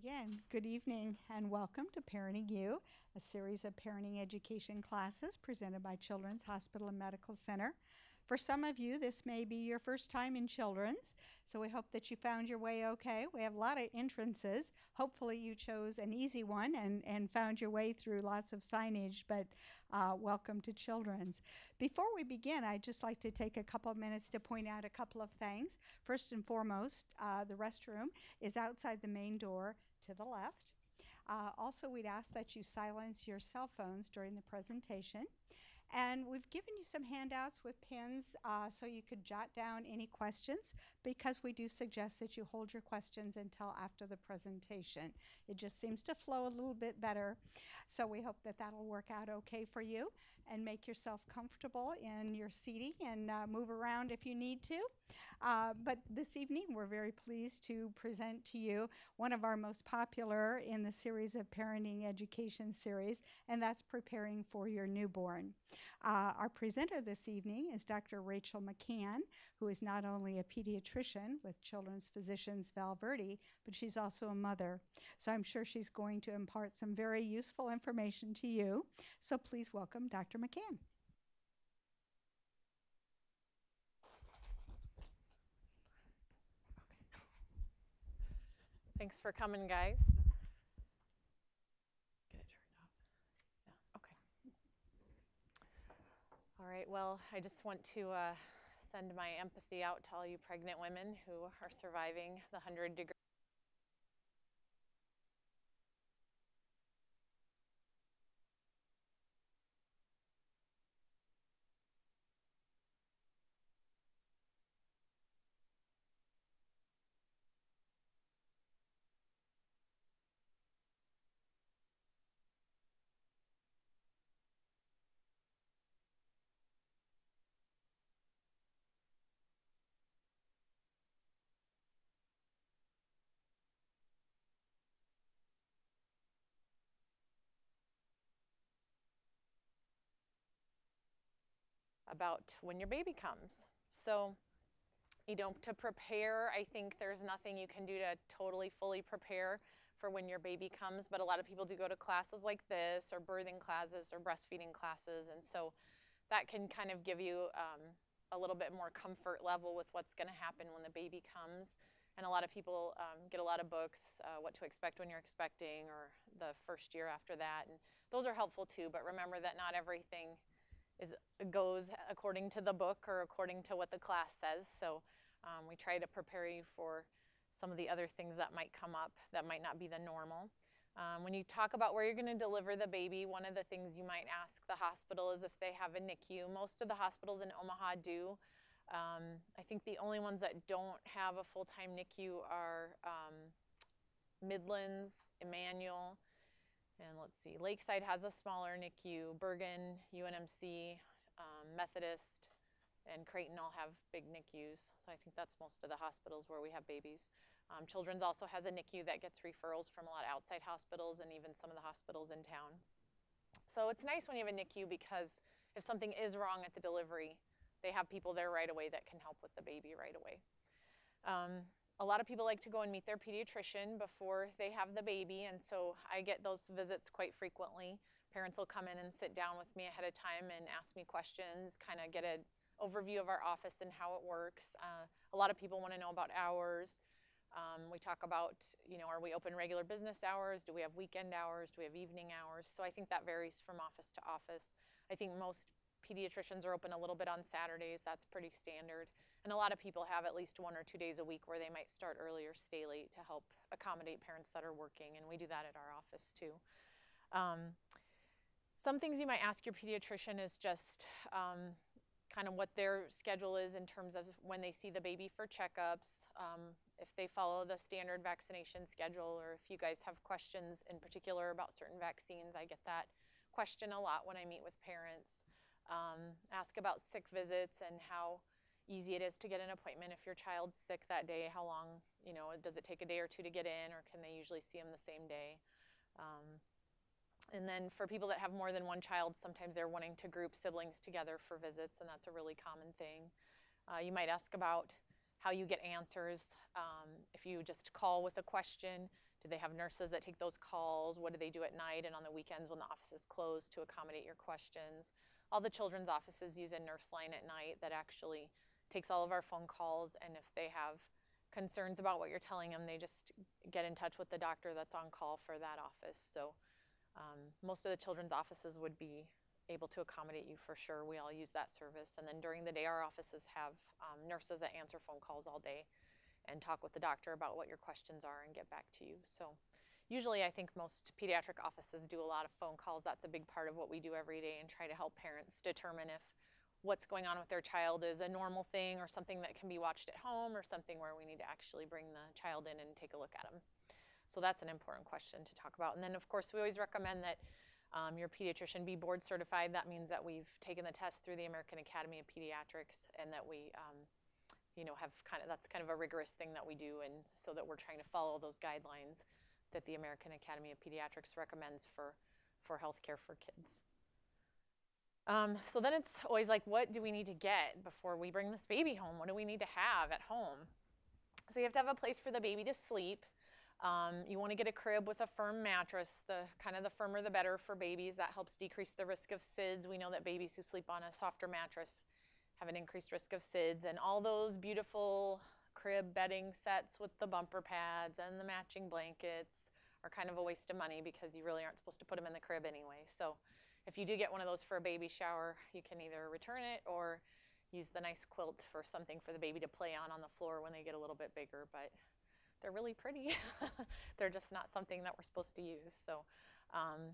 Begin. Good evening and welcome to Parenting You, a series of parenting education classes presented by Children's Hospital and Medical Center. For some of you, this may be your first time in Children's, so we hope that you found your way okay. We have a lot of entrances. Hopefully you chose an easy one and found your way through lots of signage, but welcome to Children's. Before we begin, I'd just like to take a couple of minutes to point out a couple of things. First and foremost, the restroom is outside the main door to the left. Also, we'd ask that you silence your cell phones during the presentation. And we've given you some handouts with pens so you could jot down any questions, because we do suggest that you hold your questions until after the presentation. It just seems to flow a little bit better. So we hope that that'll work out okay for you, and make yourself comfortable in your seating and move around if you need to. But this evening, we're very pleased to present to you one of our most popular in the series of parenting education series, and that's Preparing for Your Newborn. Our presenter this evening is Dr. Rachel McCann, who is not only a pediatrician with Children's Physicians Val Verde, but she's also a mother. So I'm sure she's going to impart some very useful information to you. So please welcome Dr. McCann. Thanks for coming, guys. Get it turned off. Yeah, okay. All right, well, I just want to send my empathy out to all you pregnant women who are surviving the 100-degree. About when your baby comes. So, to prepare, I think there's nothing you can do to totally fully prepare for when your baby comes, but a lot of people do go to classes like this, or birthing classes, or breastfeeding classes, and so that can kind of give you a little bit more comfort level with what's going to happen when the baby comes. And a lot of people get a lot of books, What to Expect When You're Expecting, or the first year after that, and those are helpful too, but remember that not everything goes according to the book or according to what the class says. So we try to prepare you for some of the other things that might come up that might not be the normal. When you talk about where you're going to deliver the baby, one of the things you might ask the hospital is if they have a NICU. Most of the hospitals in Omaha do. I think the only ones that don't have a full-time NICU are Midlands, Emmanuel, and let's see, Lakeside has a smaller NICU, Bergen, UNMC, Methodist, and Creighton all have big NICUs. So I think that's most of the hospitals where we have babies. Children's also has a NICU that gets referrals from a lot of outside hospitals and even some of the hospitals in town. So it's nice when you have a NICU, because if something is wrong at the delivery, they have people there right away that can help with the baby right away. A lot of people like to go and meet their pediatrician before they have the baby, and so I get those visits quite frequently. Parents will come in and sit down with me ahead of time and ask me questions, kind of get an overview of our office and how it works. A lot of people want to know about hours. We talk about, are we open regular business hours? Do we have weekend hours? Do we have evening hours? So I think that varies from office to office. I think most pediatricians are open a little bit on Saturdays. That's pretty standard. And a lot of people have at least 1 or 2 days a week where they might start early or stay late to help accommodate parents that are working, and we do that at our office too. Some things you might ask your pediatrician is just kind of what their schedule is in terms of when they see the baby for checkups, if they follow the standard vaccination schedule, or if you guys have questions in particular about certain vaccines. I get that question a lot when I meet with parents. Ask about sick visits and how easy it is to get an appointment if your child's sick that day. How long, does it take a day or 2 to get in, or can they usually see them the same day? And then for people that have more than one child, sometimes they're wanting to group siblings together for visits, and that's a really common thing. You might ask about how you get answers. If you just call with a question, Do they have nurses that take those calls? What do they do at night and on the weekends when the office is closed to accommodate your questions? All the children's offices use a nurse line at night that actually takes all of our phone calls, and if they have concerns about what you're telling them, they just get in touch with the doctor that's on call for that office. So most of the children's offices would be able to accommodate you for sure. We all use that service. And then during the day, our offices have nurses that answer phone calls all day and talk with the doctor about what your questions are and get back to you. So usually I think most pediatric offices do a lot of phone calls. That's a big part of what we do every day, and try to help parents determine if what's going on with their child is a normal thing or something that can be watched at home or something where we need to actually bring the child in and take a look at them. So that's an important question to talk about. And then of course we always recommend that your pediatrician be board certified. That means that we've taken the test through the American Academy of Pediatrics, and that we have that's kind of a rigorous thing that we do, and so that we're trying to follow those guidelines that the American Academy of Pediatrics recommends for healthcare for kids. So then it's always like, what do we need to get before we bring this baby home? What do we need to have at home? So you have to have a place for the baby to sleep. You want to get a crib with a firm mattress. The firmer the better for babies. That helps decrease the risk of SIDS. We know that babies who sleep on a softer mattress have an increased risk of SIDS. And all those beautiful crib bedding sets with the bumper pads and the matching blankets are kind of a waste of money, because you really aren't supposed to put them in the crib anyway. So if you do get one of those for a baby shower, you can either return it or use the nice quilt for something for the baby to play on the floor when they get a little bit bigger. But they're really pretty. They're just not something that we're supposed to use. So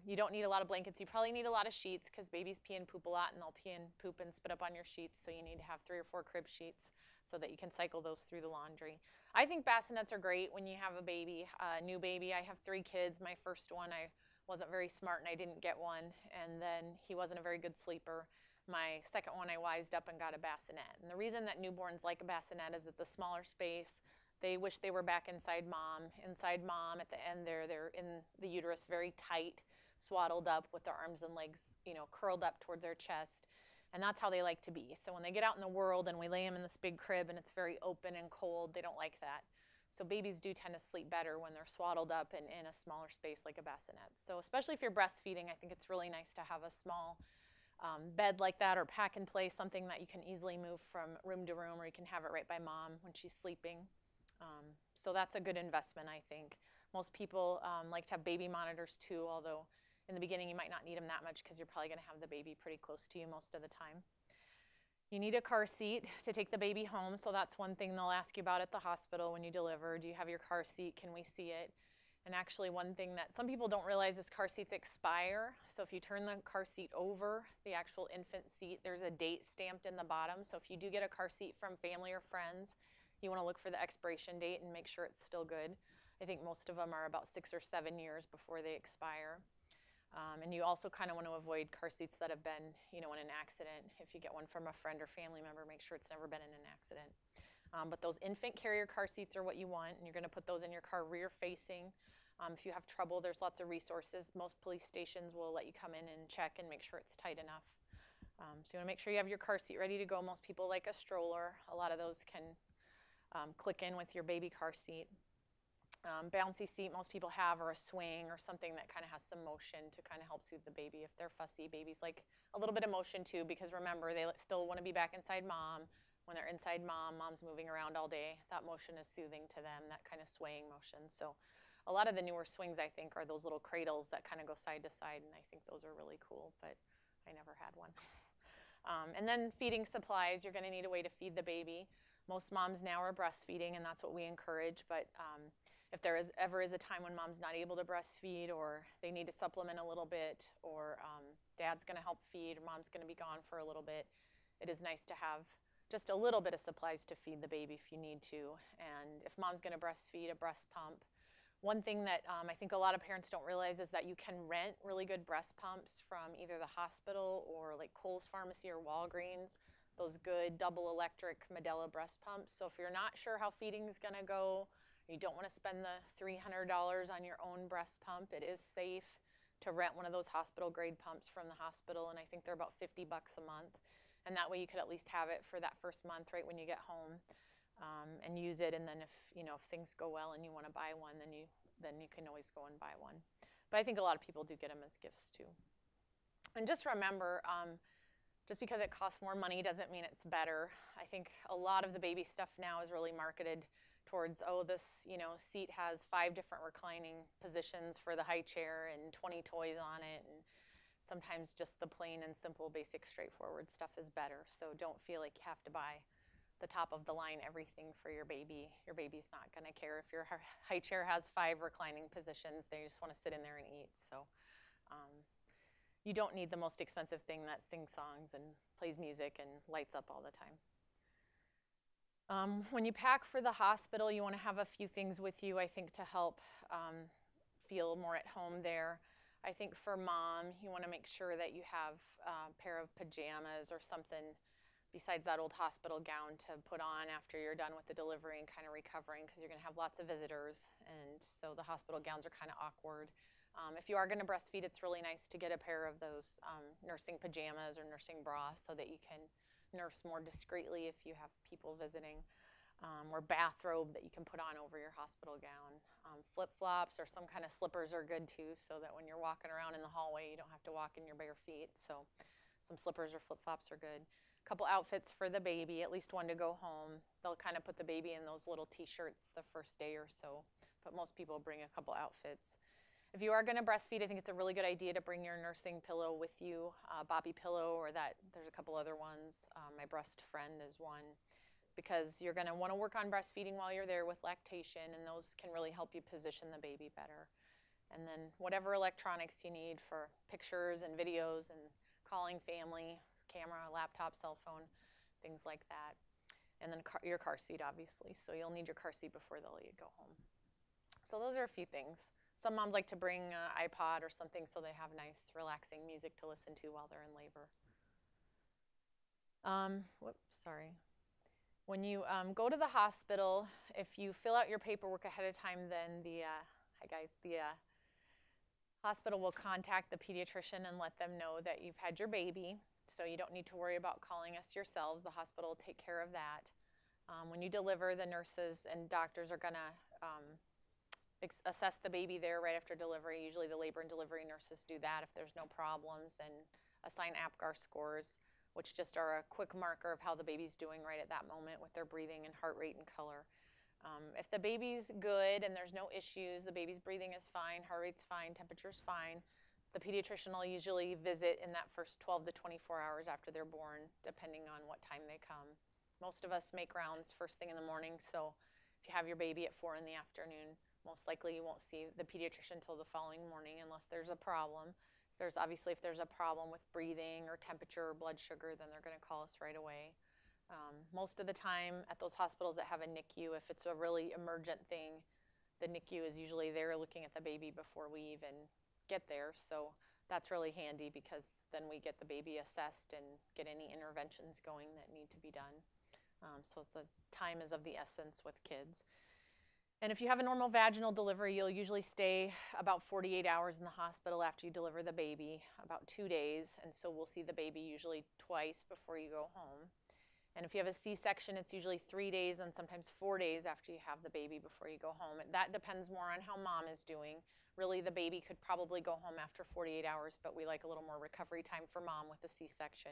you don't need a lot of blankets. You probably need a lot of sheets, because babies pee and poop a lot, and they'll pee and poop and spit up on your sheets. So you need to have 3 or 4 crib sheets so that you can cycle those through the laundry. I think bassinets are great when you have a baby, a new baby. I have 3 kids. My first one, I wasn't very smart and I didn't get one, and then he wasn't a very good sleeper. My second one, I wised up and got a bassinet. And the reason that newborns like a bassinet is it's a smaller space. They wish they were back inside mom. Inside mom, at the end there, they're in the uterus very tight, swaddled up with their arms and legs, curled up towards their chest. And that's how they like to be. So when they get out in the world and we lay them in this big crib and it's very open and cold, they don't like that. So babies do tend to sleep better when they're swaddled up and in a smaller space like a bassinet. So especially if you're breastfeeding, I think it's really nice to have a small bed like that, or pack and play, something that you can easily move from room to room, or you can have it right by mom when she's sleeping. So that's a good investment, I think. Most people like to have baby monitors too, although in the beginning you might not need them that much, because you're probably going to have the baby pretty close to you most of the time. You need a car seat to take the baby home, so that's one thing they'll ask you about at the hospital when you deliver. Do you have your car seat? Can we see it? And actually, one thing that some people don't realize is car seats expire. So if you turn the car seat over, the actual infant seat, there's a date stamped in the bottom. So if you do get a car seat from family or friends, you want to look for the expiration date and make sure it's still good. I think most of them are about 6 or 7 years before they expire. And you also kind of want to avoid car seats that have been, in an accident. If you get one from a friend or family member, make sure it's never been in an accident. But those infant carrier car seats are what you want, and you're going to put those in your car rear facing. If you have trouble, there's lots of resources. Most police stations will let you come in and check and make sure it's tight enough. So you want to make sure you have your car seat ready to go. Most people like a stroller. A lot of those can click in with your baby car seat. Bouncy seat most people have, or a swing, or something that kind of has some motion to kind of help soothe the baby. If they're fussy, babies like a little bit of motion too, because remember, they still want to be back inside mom. When they're inside mom, mom's moving around all day. That motion is soothing to them, that kind of swaying motion. So a lot of the newer swings, I think, are those little cradles that kind of go side to side, and I think those are really cool, but I never had one. And then feeding supplies, you're going to need a way to feed the baby. Most moms now are breastfeeding, and that's what we encourage, but if there ever is a time when mom's not able to breastfeed, or they need to supplement a little bit, or dad's going to help feed, or mom's going to be gone for a little bit, it is nice to have just a little bit of supplies to feed the baby if you need to. And if mom's going to breastfeed, a breast pump. One thing that I think a lot of parents don't realize is that you can rent really good breast pumps from either the hospital or like Kohl's Pharmacy or Walgreens, those good double electric Medela breast pumps. So if you're not sure how feeding is going to go, you don't want to spend the $300 on your own breast pump, it is safe to rent one of those hospital grade pumps from the hospital, and I think they're about $50 a month. And that way you could at least have it for that first month right when you get home, and use it. And then if things go well and you want to buy one, then you then you can always go and buy one. But I think a lot of people do get them as gifts too. And just remember, just because it costs more money doesn't mean it's better. I think a lot of the baby stuff now is really marketed towards, oh, this, you know, seat has 5 different reclining positions for the high chair and 20 toys on it. And sometimes just the plain and simple, basic, straightforward stuff is better. So don't feel like you have to buy the top of the line everything for your baby. Your baby's not going to care if your high chair has 5 reclining positions. They just want to sit in there and eat. So you don't need the most expensive thing that sings songs and plays music and lights up all the time. When you pack for the hospital, you want to have a few things with you, I think, to help feel more at home there. I think for mom, you want to make sure that you have a pair of pajamas or something besides that old hospital gown to put on after you're done with the delivery and kind of recovering, because you're going to have lots of visitors, and so the hospital gowns are kind of awkward. If you are going to breastfeed, it's really nice to get a pair of those nursing pajamas or nursing bra so that you can nurse more discreetly if you have people visiting, or bathrobe that you can put on over your hospital gown. Flip-flops or some kind of slippers are good too, so that when you're walking around in the hallway, you don't have to walk in your bare feet. So some slippers or flip-flops are good. A couple outfits for the baby, at least one to go home. They'll kind of put the baby in those little t-shirts the first day or so, but most people bring a couple outfits. If you are going to breastfeed, I think it's a really good idea to bring your nursing pillow with you, Bobby pillow, or there's a couple other ones. My breast friend is one, because you're going to want to work on breastfeeding while you're there with lactation, and those can really help you position the baby better. And then whatever electronics you need for pictures and videos and calling family, camera, laptop, cell phone, things like that. And then your car seat, obviously. So you'll need your car seat before they'll let you go home. So those are a few things. Some moms like to bring an iPod or something so they have nice, relaxing music to listen to while they're in labor. When you go to the hospital, if you fill out your paperwork ahead of time, then the hospital will contact the pediatrician and let them know that you've had your baby. So you don't need to worry about calling us yourselves. The hospital will take care of that. When you deliver, the nurses and doctors are going to assess the baby there right after delivery. Usually the labor and delivery nurses do that if there's no problems, and assign APGAR scores, which just are a quick marker of how the baby's doing right at that moment with their breathing and heart rate and color. If the baby's good and there's no issues, the baby's breathing is fine, heart rate's fine, temperature's fine, the pediatrician will usually visit in that first 12 to 24 hours after they're born, depending on what time they come. Most of us make rounds first thing in the morning, so if you have your baby at 4 in the afternoon, most likely you won't see the pediatrician until the following morning unless there's a problem. If there's a problem with breathing or temperature or blood sugar, then they're going to call us right away. Most of the time at those hospitals that have a NICU, if it's a really emergent thing, the NICU is usually there looking at the baby before we even get there. So that's really handy, because then we get the baby assessed and get any interventions going that need to be done. So the time is of the essence with kids. And if you have a normal vaginal delivery, you'll usually stay about 48 hours in the hospital after you deliver the baby, about 2 days. And so we'll see the baby usually twice before you go home. And if you have a C-section, it's usually 3 days and sometimes 4 days after you have the baby before you go home. And that depends more on how mom is doing. Really, the baby could probably go home after 48 hours, but we like a little more recovery time for mom with a C-section.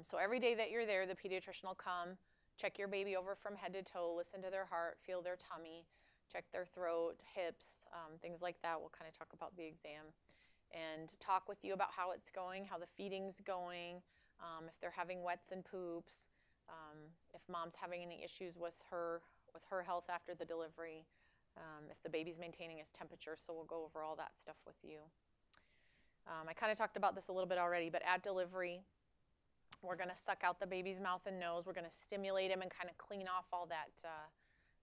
So every day that you're there, the pediatrician will come, check your baby over from head to toe, listen to their heart, feel their tummy, check their throat, hips, things like that. We'll kind of talk about the exam and talk with you about how it's going, how the feeding's going, if they're having wets and poops, if mom's having any issues with her health after the delivery, if the baby's maintaining his temperature. So we'll go over all that stuff with you. I kind of talked about this a little bit already, but at delivery, we're going to suck out the baby's mouth and nose. We're going to stimulate him and kind of clean off all that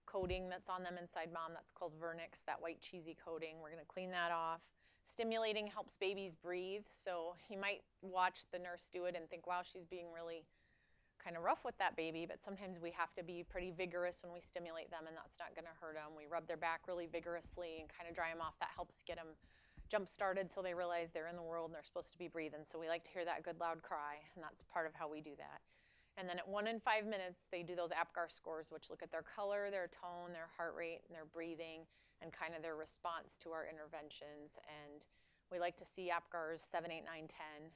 coating that's on them inside mom. That's called vernix, that white cheesy coating. We're going to clean that off. Stimulating helps babies breathe. So you might watch the nurse do it and think, wow, she's being really kind of rough with that baby. But sometimes we have to be pretty vigorous when we stimulate them, and that's not going to hurt them. We rub their back really vigorously and kind of dry them off. That helps get them jump started so they realize they're in the world and they're supposed to be breathing. So we like to hear that good loud cry, and that's part of how we do that. And then at 1 and 5 minutes, they do those APGAR scores, which look at their color, their tone, their heart rate, and their breathing. and kind of their response to our interventions. And we like to see APGARs 7, 8, 9, 10.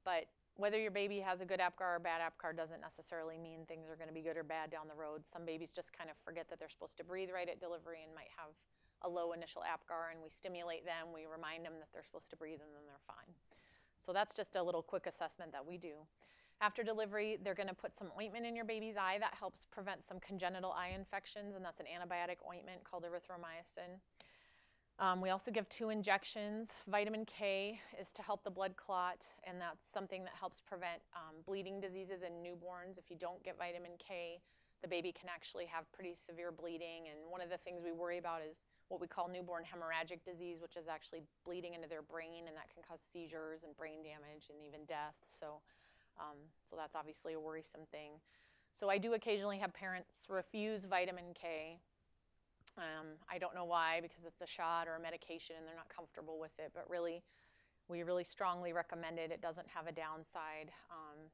But whether your baby has a good APGAR or bad APGAR doesn't necessarily mean things are going to be good or bad down the road. Some babies just kind of forget that they're supposed to breathe right at delivery and might have a low initial APGAR, and we stimulate them, we remind them that they're supposed to breathe, and then they're fine. So that's just a little quick assessment that we do. After delivery, they're going to put some ointment in your baby's eye that helps prevent some congenital eye infections, and that's an antibiotic ointment called erythromycin. We also give 2 injections. Vitamin K is to help the blood clot, and that's something that helps prevent bleeding diseases in newborns. If you don't get vitamin K, the baby can actually have pretty severe bleeding, and one of the things we worry about is what we call newborn hemorrhagic disease, which is actually bleeding into their brain, and that can cause seizures and brain damage and even death. So that's obviously a worrisome thing. So I do occasionally have parents refuse vitamin K. I don't know why, because it's a shot or a medication and they're not comfortable with it, but really, we really strongly recommend it. It doesn't have a downside.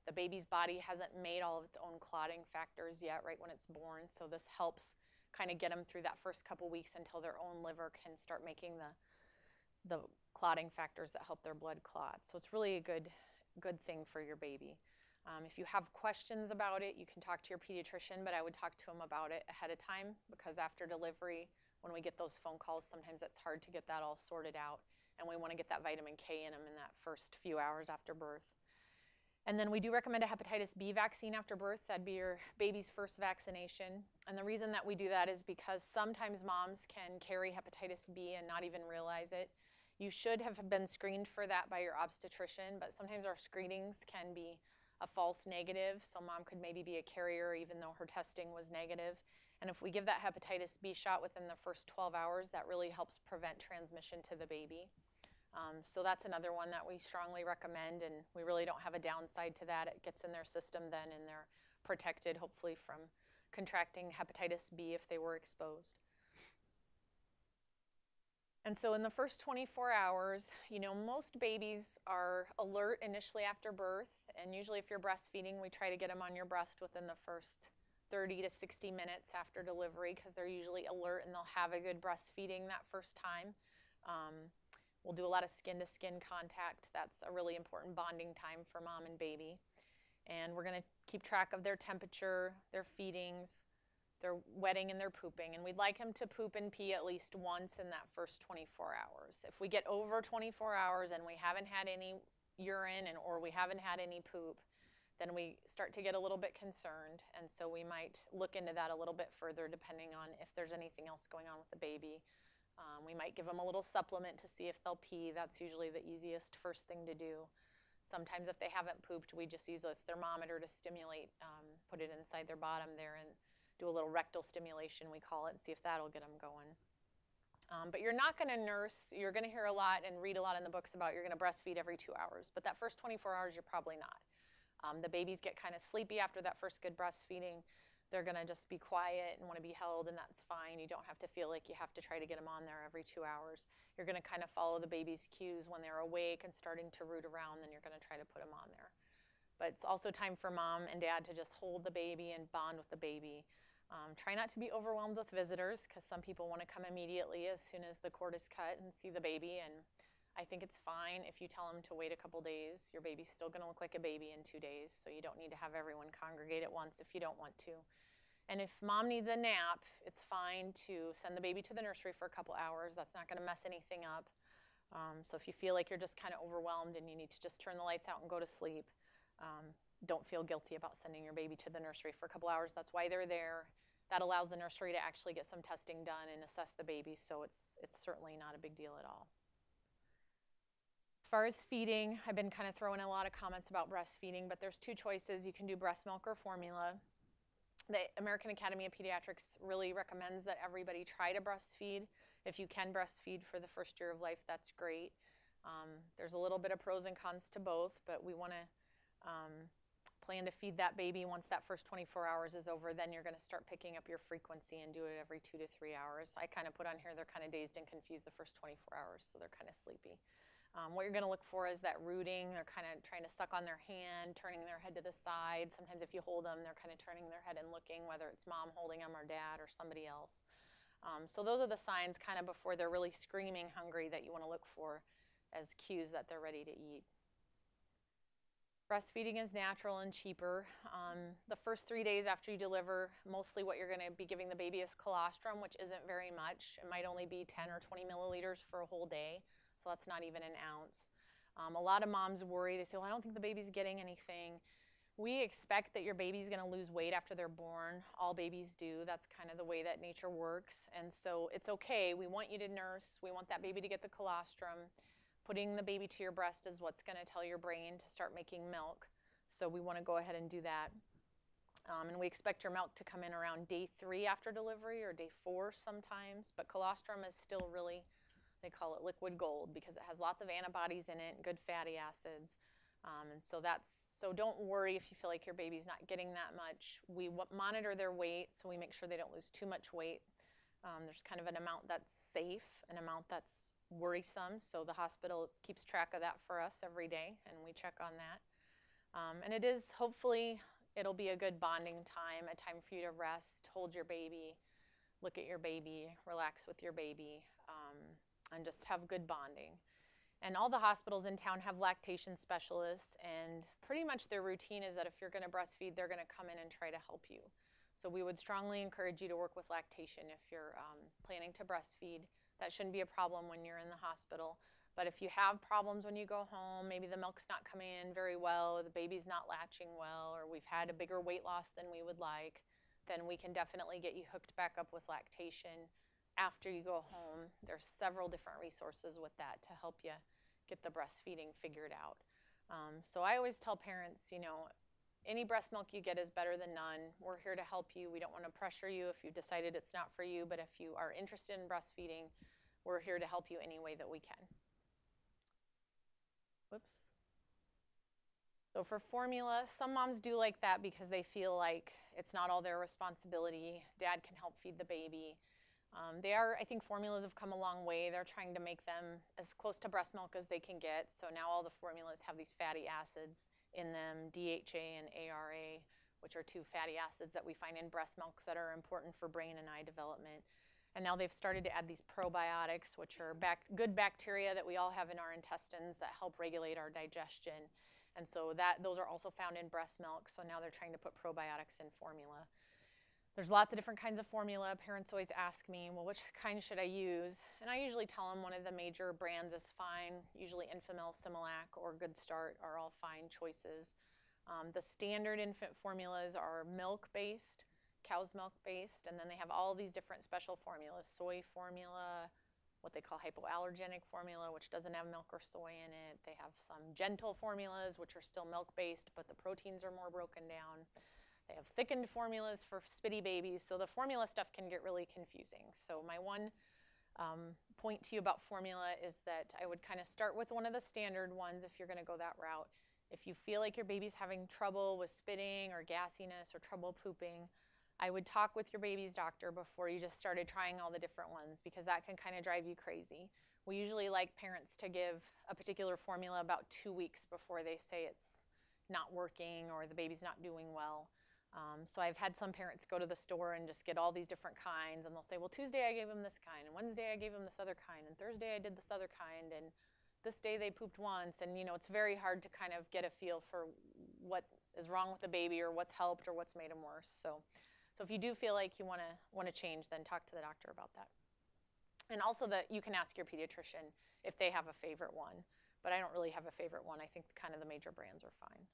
The baby's body hasn't made all of its own clotting factors yet right when it's born, so this helps kind of get them through that first couple weeks until their own liver can start making the clotting factors that help their blood clot. So it's really a good thing for your baby. If you have questions about it, you can talk to your pediatrician, but I would talk to them about it ahead of time, because after delivery, when we get those phone calls, sometimes it's hard to get that all sorted out, and we want to get that vitamin K in them in that first few hours after birth. And then we do recommend a hepatitis B vaccine after birth. That'd be your baby's first vaccination. And the reason that we do that is because sometimes moms can carry hepatitis B and not even realize it. You should have been screened for that by your obstetrician, but sometimes our screenings can be a false negative, so mom could maybe be a carrier even though her testing was negative. And if we give that hepatitis B shot within the first 12 hours, that really helps prevent transmission to the baby. So that's another one that we strongly recommend, and we really don't have a downside to that. It gets in their system then, and they're protected, hopefully, from contracting hepatitis B if they were exposed. And so in the first 24 hours, most babies are alert initially after birth, and usually if you're breastfeeding, we try to get them on your breast within the first 30 to 60 minutes after delivery, because they're usually alert and they'll have a good breastfeeding that first time. We'll do a lot of skin-to-skin contact. That's a really important bonding time for mom and baby. And we're going to keep track of their temperature, their feedings, their wetting, and their pooping. And we'd like them to poop and pee at least once in that first 24 hours. If we get over 24 hours and we haven't had any urine or we haven't had any poop, then we start to get a little bit concerned. And so we might look into that a little bit further depending on if there's anything else going on with the baby. We might give them a little supplement to see if they'll pee. That's usually the easiest first thing to do. Sometimes if they haven't pooped, we just use a thermometer to stimulate, put it inside their bottom there and do a little rectal stimulation, we call it, and see if that'll get them going. But you're not going to nurse. You're going to hear a lot and read a lot in the books about you're going to breastfeed every 2 hours. But that first 24 hours, you're probably not. The babies get kind of sleepy after that first good breastfeeding. They're going to just be quiet and want to be held, and that's fine. You don't have to feel like you have to try to get them on there every 2 hours. You're going to kind of follow the baby's cues. When they're awake and starting to root around, then you're going to try to put them on there. But it's also time for mom and dad to just hold the baby and bond with the baby. Try not to be overwhelmed with visitors, because some people want to come immediately as soon as the cord is cut and see the baby, and I think it's fine if you tell them to wait a couple days. Your baby's still going to look like a baby in 2 days, so you don't need to have everyone congregate at once if you don't want to. And if mom needs a nap, it's fine to send the baby to the nursery for a couple hours. That's not going to mess anything up. So if you feel like you're just kind of overwhelmed and you need to just turn the lights out and go to sleep, don't feel guilty about sending your baby to the nursery for a couple hours. That's why they're there. That allows the nursery to actually get some testing done and assess the baby, so it's certainly not a big deal at all. As far as feeding, I've been kind of throwing a lot of comments about breastfeeding, but there's 2 choices. You can do breast milk or formula. The American Academy of Pediatrics really recommends that everybody try to breastfeed. If you can breastfeed for the first year of life, that's great. There's a little bit of pros and cons to both, but we want to plan to feed that baby once that first 24 hours is over. Then you're going to start picking up your frequency and do it every 2 to 3 hours. I kind of put on here they're kind of dazed and confused the first 24 hours, so they're kind of sleepy. What you're going to look for is that rooting. They're kind of trying to suck on their hand, turning their head to the side. Sometimes if you hold them, they're kind of turning their head and looking, whether it's mom holding them or dad or somebody else. So those are the signs kind of before they're really screaming hungry that you want to look for as cues that they're ready to eat. Breastfeeding is natural and cheaper. The first 3 days after you deliver, mostly what you're going to be giving the baby is colostrum, which isn't very much. It might only be 10 or 20 milliliters for a whole day, so that's not even an ounce. A lot of moms worry. They say, well, I don't think the baby's getting anything. We expect that your baby's going to lose weight after they're born. All babies do. That's kind of the way that nature works. And so it's okay. We want you to nurse. We want that baby to get the colostrum. Putting the baby to your breast is what's going to tell your brain to start making milk. So we want to go ahead and do that. And we expect your milk to come in around day 3 after delivery or day 4 sometimes. But colostrum is still really, they call it liquid gold because it has lots of antibodies in it and good fatty acids. And so don't worry if you feel like your baby's not getting that much. We monitor their weight, so we make sure they don't lose too much weight. There's kind of an amount that's safe, an amount that's worrisome, so the hospital keeps track of that for us every day, and we check on that. And it is, hopefully, it'll be a good bonding time, a time for you to rest, hold your baby, look at your baby, relax with your baby, and just have good bonding. And all the hospitals in town have lactation specialists, and pretty much their routine is that if you're going to breastfeed, they're going to come in and try to help you. So we would strongly encourage you to work with lactation if you're planning to breastfeed. That shouldn't be a problem when you're in the hospital. But if you have problems when you go home, maybe the milk's not coming in very well, or the baby's not latching well, or we've had a bigger weight loss than we would like, then we can definitely get you hooked back up with lactation after you go home. There's several different resources with that to help you get the breastfeeding figured out. So I always tell parents, you know, any breast milk you get is better than none. We're here to help you. We don't want to pressure you if you decided it's not for you, but if you are interested in breastfeeding, we're here to help you any way that we can. Whoops. So for formula, some moms do like that because they feel like it's not all their responsibility. Dad can help feed the baby. I think formulas have come a long way. They're trying to make them as close to breast milk as they can get. So now all the formulas have these fatty acids in them, DHA and ARA, which are 2 fatty acids that we find in breast milk that are important for brain and eye development. And now they've started to add these probiotics, which are good bacteria that we all have in our intestines that help regulate our digestion. And so those are also found in breast milk. So now they're trying to put probiotics in formula. There's lots of different kinds of formula. Parents always ask me, well, which kind should I use? And I usually tell them one of the major brands is fine. Usually Enfamil, Similac, or Good Start are all fine choices. The standard infant formulas are milk-based, cow's milk-based, and then they have all these different special formulas, soy formula, what they call hypoallergenic formula, which doesn't have milk or soy in it. They have some gentle formulas, which are still milk-based, but the proteins are more broken down. They have thickened formulas for spitty babies, so the formula stuff can get really confusing. So my one point to you about formula is that I would kind of start with one of the standard ones if you're going to go that route. If you feel like your baby's having trouble with spitting or gassiness or trouble pooping, I would talk with your baby's doctor before you just started trying all the different ones, because that can kind of drive you crazy. We usually like parents to give a particular formula about 2 weeks before they say it's not working or the baby's not doing well. So I've had some parents go to the store and just get all these different kinds, and they'll say, well, Tuesday I gave them this kind, and Wednesday I gave them this other kind, and Thursday I did this other kind, and this day they pooped once. And, you know, it's very hard to kind of get a feel for what is wrong with the baby or what's helped or what's made them worse. So if you do feel like you want to change, then talk to the doctor about that. And also that you can ask your pediatrician if they have a favorite one, but I don't really have a favorite one. I think kind of the major brands are fine.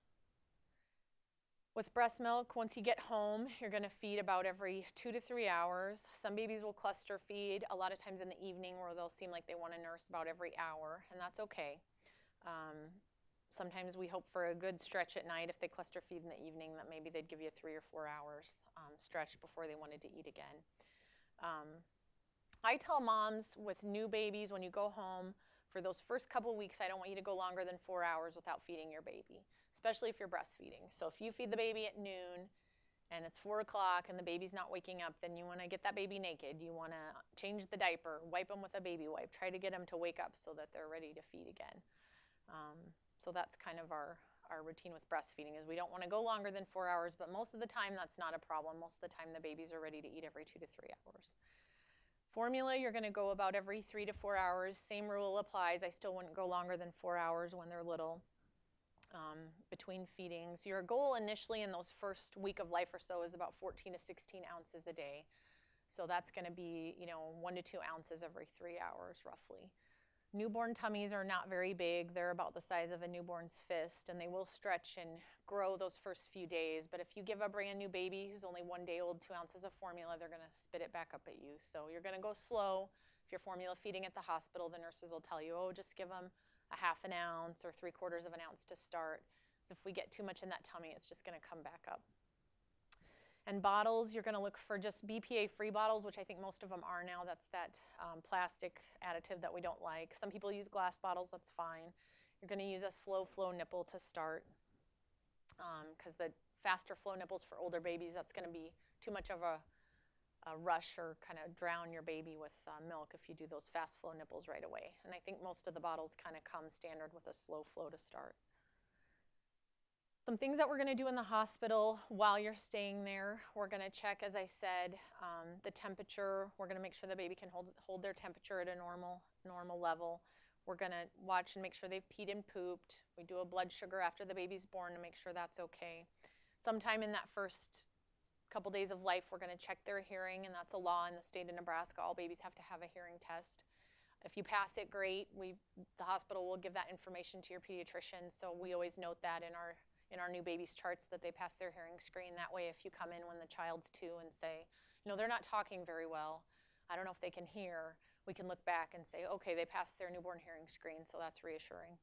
With breast milk, once you get home, you're going to feed about every 2 to 3 hours. Some babies will cluster feed, a lot of times in the evening, where they'll seem like they want to nurse about every hour, and that's okay. Sometimes we hope for a good stretch at night if they cluster feed in the evening, that maybe they'd give you a 3 or 4 hours stretch before they wanted to eat again. I tell moms with new babies, when you go home, for those first couple weeks, I don't want you to go longer than 4 hours without feeding your baby, especially if you're breastfeeding. So if you feed the baby at noon and it's 4 o'clock and the baby's not waking up, then you want to get that baby naked. You want to change the diaper, wipe them with a baby wipe, try to get them to wake up so that they're ready to feed again. So that's kind of our routine with breastfeeding, is we don't want to go longer than 4 hours, but most of the time that's not a problem. Most of the time the babies are ready to eat every 2 to 3 hours. Formula, you're going to go about every 3 to 4 hours. Same rule applies. I still wouldn't go longer than 4 hours when they're little between feedings. Your goal initially in those first week of life or so is about 14 to 16 ounces a day. So that's going to be, 1 to 2 ounces every 3 hours roughly. Newborn tummies are not very big. They're about the size of a newborn's fist, and they will stretch and grow those first few days. But if you give a brand new baby who's only 1 day old 2 ounces of formula, they're going to spit it back up at you. So you're going to go slow. If you're formula feeding at the hospital, the nurses will tell you, oh, just give them a half an ounce or 3/4 of an ounce to start. So if we get too much in that tummy, it's just going to come back up. And bottles, you're going to look for just BPA-free bottles, which I think most of them are now. That's that plastic additive that we don't like. Some people use glass bottles, that's fine. You're going to use a slow flow nipple to start because the faster flow nipples for older babies, that's going to be too much of a rush or kind of drown your baby with milk if you do those fast flow nipples right away. And I think most of the bottles kind of come standard with a slow flow to start. Some things that we're going to do in the hospital while you're staying there, we're going to check, as I said, the temperature. We're going to make sure the baby can hold their temperature at a normal level. We're going to watch and make sure they've peed and pooped. We do a blood sugar after the baby's born to make sure that's okay. Sometime in that first couple days of life, we're going to check their hearing, and that's a law in the state of Nebraska. All babies have to have a hearing test. If you pass it, great. The hospital will give that information to your pediatrician, so we always note that in our new baby's charts that they pass their hearing screen. That way, if you come in when the child's 2 and say, they're not talking very well, I don't know if they can hear, we can look back and say, okay, they passed their newborn hearing screen, so that's reassuring.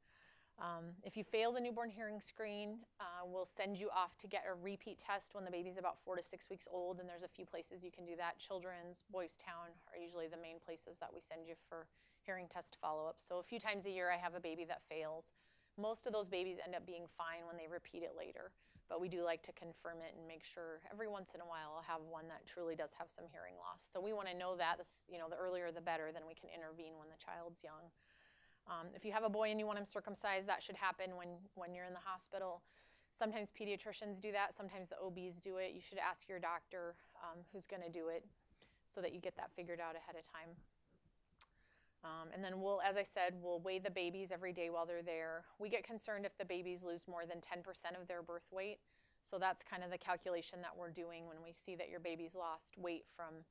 If you fail the newborn hearing screen, we'll send you off to get a repeat test when the baby's about 4 to 6 weeks old, and there's a few places you can do that. Children's, Boys Town are usually the main places that we send you for hearing test follow-up. So a few times a year I have a baby that fails. Most of those babies end up being fine when they repeat it later, but we do like to confirm it and make sure every once in a while I'll have one that truly does have some hearing loss. So we want to know that, the earlier the better, then we can intervene when the child's young. If you have a boy and you want him circumcised, that should happen when you're in the hospital. Sometimes pediatricians do that, sometimes the OBs do it. You should ask your doctor who's going to do it so that you get that figured out ahead of time. And then as I said, we'll weigh the babies every day while they're there. We get concerned if the babies lose more than 10% of their birth weight. So that's kind of the calculation that we're doing when we see that your baby's lost weight from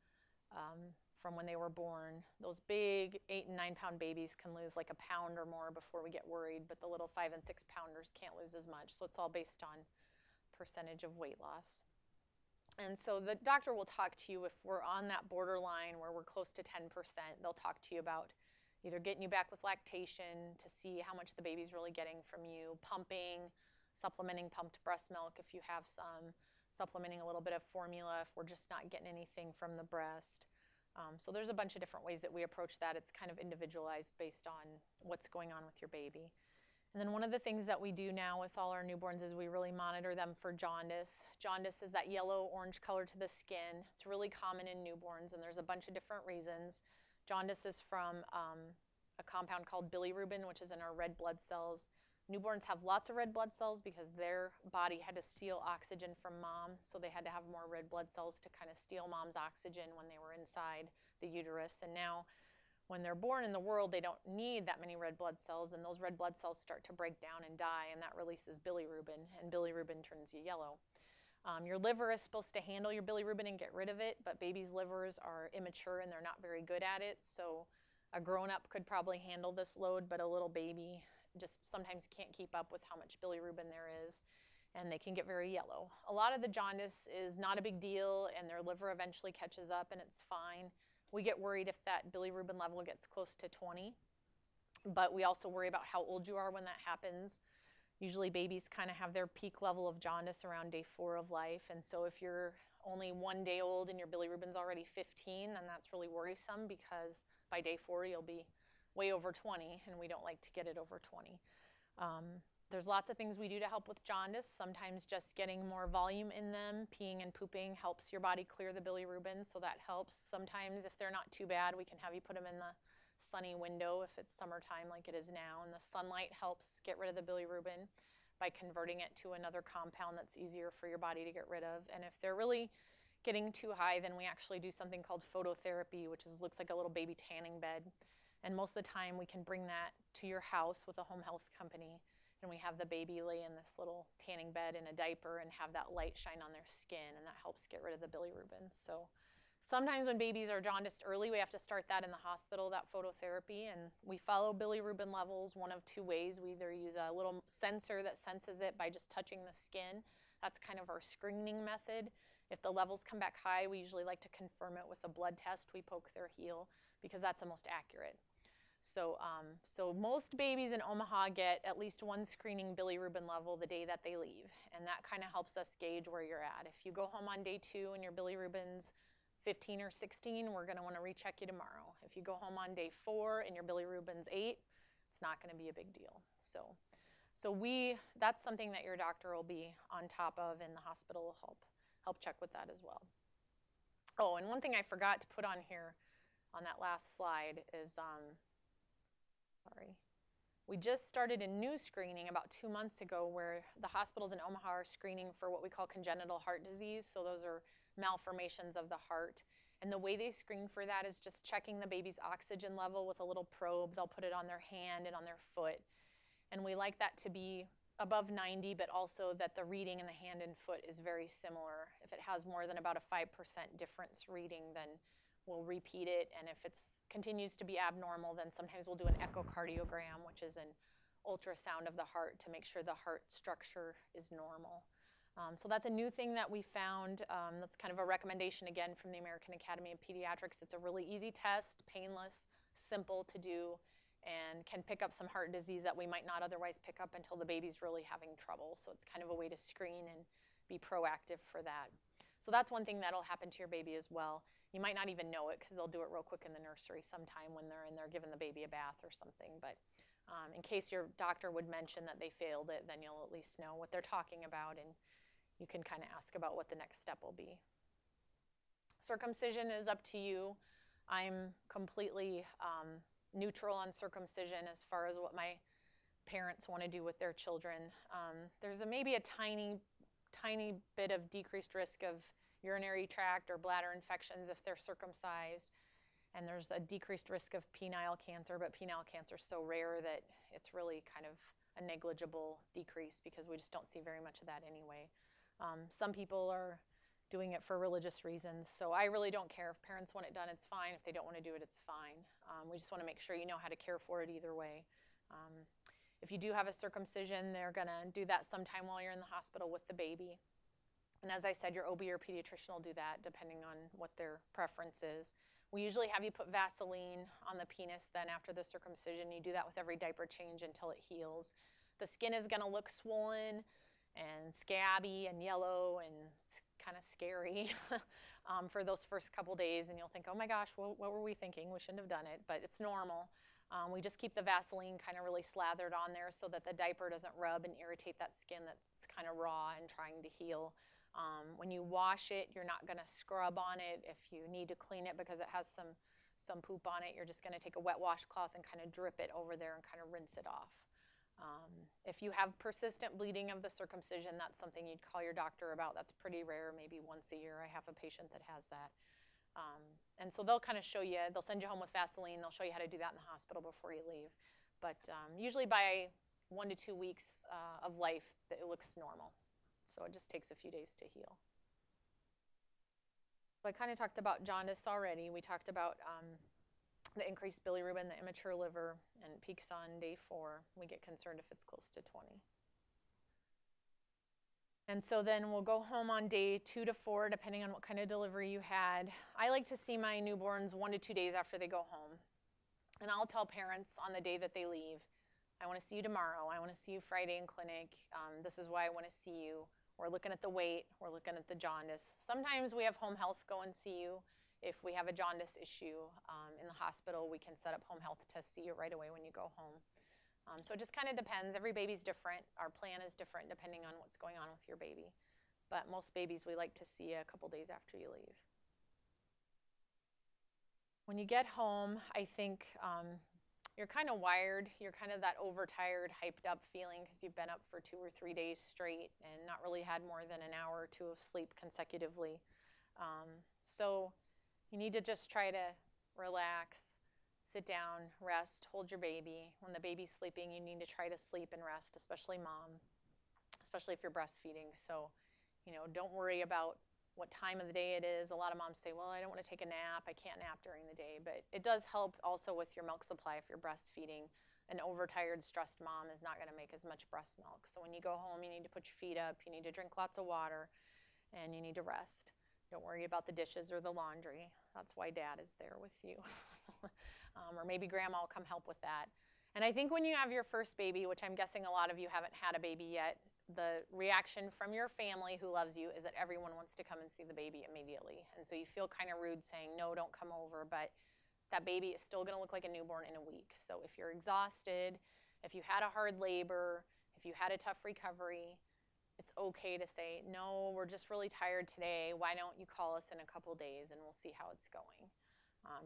when they were born. Those big 8 and 9 pound babies can lose like a pound or more before we get worried, but the little 5 and 6 pounders can't lose as much. So it's all based on percentage of weight loss. And so the doctor will talk to you if we're on that borderline where we're close to 10%. They'll talk to you about either getting you back with lactation to see how much the baby's really getting from you, pumping, supplementing pumped breast milk if you have some, supplementing a little bit of formula if we're just not getting anything from the breast. So there's a bunch of different ways that we approach that. It's kind of individualized based on what's going on with your baby. And then one of the things that we do now with all our newborns is we really monitor them for jaundice. Jaundice is that yellow-orange color to the skin. It's really common in newborns, and there's a bunch of different reasons. Jaundice is from a compound called bilirubin, which is in our red blood cells. Newborns have lots of red blood cells because their body had to steal oxygen from mom, so they had to have more red blood cells to kind of steal mom's oxygen when they were inside the uterus. And now, when they're born in the world, they don't need that many red blood cells, and those red blood cells start to break down and die, and that releases bilirubin, and bilirubin turns you yellow. Your liver is supposed to handle your bilirubin and get rid of it, but babies' livers are immature and they're not very good at it, so a grown-up could probably handle this load, but a little baby just sometimes can't keep up with how much bilirubin there is, and they can get very yellow. A lot of the jaundice is not a big deal, and their liver eventually catches up, and it's fine. We get worried if that bilirubin level gets close to 20, but we also worry about how old you are when that happens. Usually babies kind of have their peak level of jaundice around day 4 of life, and so if you're only 1 day old and your bilirubin's already 15, then that's really worrisome because by day 4 you'll be way over 20, and we don't like to get it over 20. There's lots of things we do to help with jaundice. Sometimes just getting more volume in them, peeing and pooping helps your body clear the bilirubin, so that helps. Sometimes if they're not too bad, we can have you put them in the sunny window if it's summertime like it is now, and the sunlight helps get rid of the bilirubin by converting it to another compound that's easier for your body to get rid of. And if they're really getting too high, then we actually do something called phototherapy, which looks like a little baby tanning bed. And most of the time we can bring that to your house with a home health company, and we have the baby lay in this little tanning bed in a diaper and have that light shine on their skin, and that helps get rid of the bilirubin. So sometimes when babies are jaundiced early, we have to start that in the hospital, that phototherapy, and we follow bilirubin levels one of two ways. We either use a little sensor that senses it by just touching the skin. That's kind of our screening method. If the levels come back high, we usually like to confirm it with a blood test. We poke their heel because that's the most accurate. So most babies in Omaha get at least one screening bilirubin level the day that they leave, and that kind of helps us gauge where you're at. If you go home on day 2 and your bilirubin's 15 or 16, we're going to want to recheck you tomorrow. If you go home on day 4 and your bilirubin's 8, it's not going to be a big deal. So that's something that your doctor will be on top of, and the hospital will help check with that as well. Oh, and one thing I forgot to put on here on that last slide is, we just started a new screening about 2 months ago where the hospitals in Omaha are screening for what we call congenital heart disease. So those are malformations of the heart. And the way they screen for that is just checking the baby's oxygen level with a little probe. They'll put it on their hand and on their foot. And we like that to be above 90, but also that the reading in the hand and foot is very similar. If it has more than about a 5% difference reading, then we'll repeat it, and if it continues to be abnormal, then sometimes we'll do an echocardiogram, which is an ultrasound of the heart to make sure the heart structure is normal. So that's a new thing that we found. That's kind of a recommendation, again, from the American Academy of Pediatrics. It's a really easy test, painless, simple to do, and can pick up some heart disease that we might not otherwise pick up until the baby's really having trouble. So it's kind of a way to screen and be proactive for that. So that's one thing that'll happen to your baby as well. You might not even know it because they'll do it real quick in the nursery sometime when they're in there giving the baby a bath or something. But in case your doctor would mention that they failed it, then you'll at least know what they're talking about, and you can kind of ask about what the next step will be. Circumcision is up to you. I'm completely neutral on circumcision as far as what my parents want to do with their children. There's maybe a tiny bit of decreased risk of urinary tract or bladder infections if they're circumcised, and there's a decreased risk of penile cancer, but penile cancer is so rare that it's really kind of a negligible decrease because we just don't see very much of that anyway. Some people are doing it for religious reasons, so I really don't care. If parents want it done, it's fine. If they don't want to do it, it's fine. We just want to make sure you know how to care for it either way. If you do have a circumcision, they're going to do that sometime while you're in the hospital with the baby. And as I said, your OB or pediatrician will do that depending on what their preference is. We usually have you put Vaseline on the penis then after the circumcision. You do that with every diaper change until it heals. The skin is going to look swollen and scabby and yellow and kind of scary for those first couple days, and you'll think, oh my gosh, what were we thinking? We shouldn't have done it, but it's normal. We just keep the Vaseline kind of really slathered on there so that the diaper doesn't rub and irritate that skin that's kind of raw and trying to heal. When you wash it, you're not going to scrub on it. If you need to clean it because it has some poop on it, you're just going to take a wet washcloth and kind of drip it over there and kind of rinse it off. If you have persistent bleeding of the circumcision, that's something you'd call your doctor about. That's pretty rare, maybe once a year. I have a patient that has that. And so they'll kind of show you, they'll send you home with Vaseline, they'll show you how to do that in the hospital before you leave. But usually by 1 to 2 weeks of life, it looks normal. So it just takes a few days to heal. So I kind of talked about jaundice already. We talked about the increased bilirubin, the immature liver, and it peaks on day 4. We get concerned if it's close to 20. And so then we'll go home on day 2 to 4, depending on what kind of delivery you had. I like to see my newborns 1 to 2 days after they go home. And I'll tell parents on the day that they leave, I want to see you tomorrow. I want to see you Friday in clinic. This is why I want to see you. We're looking at the weight. We're looking at the jaundice. Sometimes we have home health go and see you. If we have a jaundice issue in the hospital, we can set up home health to see you right away when you go home. So it just kind of depends. Every baby's different. Our plan is different depending on what's going on with your baby. But most babies, we like to see a couple days after you leave. When you get home, I think you're kind of wired. You're kind of that overtired, hyped up feeling because you've been up for 2 or 3 days straight and not really had more than an hour or 2 of sleep consecutively. So you need to just try to relax, sit down, rest, hold your baby. When the baby's sleeping, you need to try to sleep and rest, especially mom, especially if you're breastfeeding. So, don't worry about what time of the day it is. A lot of moms say, well, I don't want to take a nap. I can't nap during the day. But it does help also with your milk supply if you're breastfeeding. An overtired, stressed mom is not going to make as much breast milk. So when you go home, you need to put your feet up. You need to drink lots of water. And you need to rest. Don't worry about the dishes or the laundry. That's why dad is there with you. Or maybe grandma will come help with that. And I think when you have your first baby, which I'm guessing a lot of you haven't had a baby yet, the reaction from your family who loves you is that everyone wants to come and see the baby immediately. And so you feel kind of rude saying, no, don't come over, but that baby is still going to look like a newborn in a week. So if you're exhausted, if you had a hard labor, if you had a tough recovery, it's okay to say, no, we're just really tired today. Why don't you call us in a couple days and we'll see how it's going?